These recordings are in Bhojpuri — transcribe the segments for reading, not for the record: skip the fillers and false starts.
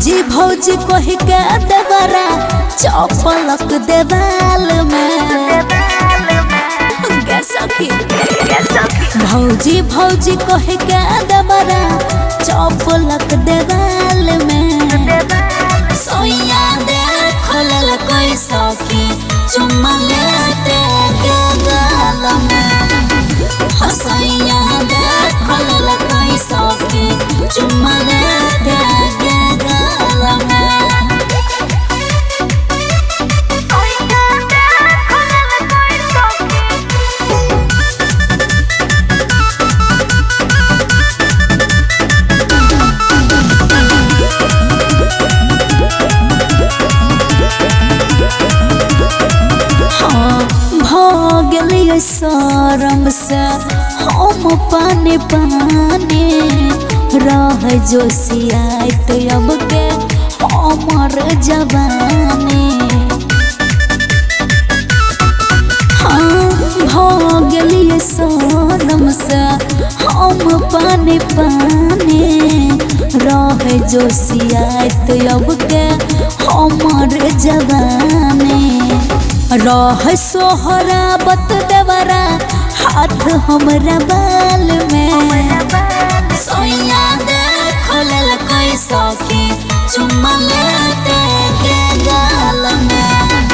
भौजी भौजी कह के देवरा चपलक देवाल में भौजी भौजी कह के देवरा चपलक देवाल में सोया दे खोलल कोई सखी चुम्मा लेते के गाल में हसैया दे खोलल कोई सखी चुम्मा लेते के गाल में शरम से हम पाने पाने रह जो सियात अब के हमर जवानी हाँ भगलिए शरम से हम पाने पाने रह जो सियात अब के हमर जवानी रह सोहरा बत देवरा हाथ हमरा बाल में सोया दे खोलल कोई सखी चुम्मा लेते के गाल में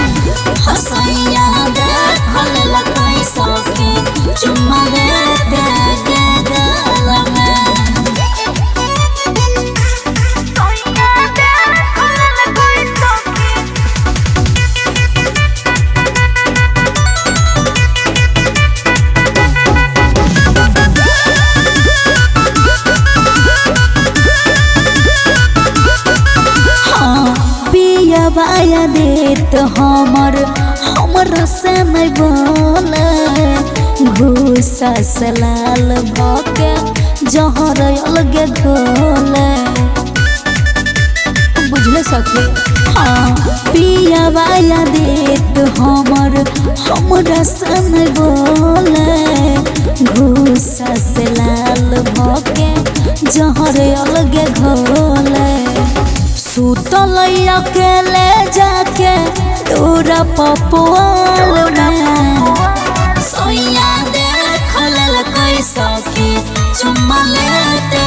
हसैया दे खोलल कोई सखी चुम्मा लेते के गाल में बाया देत हमरा से नहीं बोले घूसा सलाल भके जहर अलगे घोले बुझले सखी हाँ पिया बाया देत हमरा से नहीं बोले घूसा सलाल भके जहर अलगे घोले सुतल अकेले जाके दूरा पपुआल में सोया दे खोलल कोई सखी चुम्मा लेते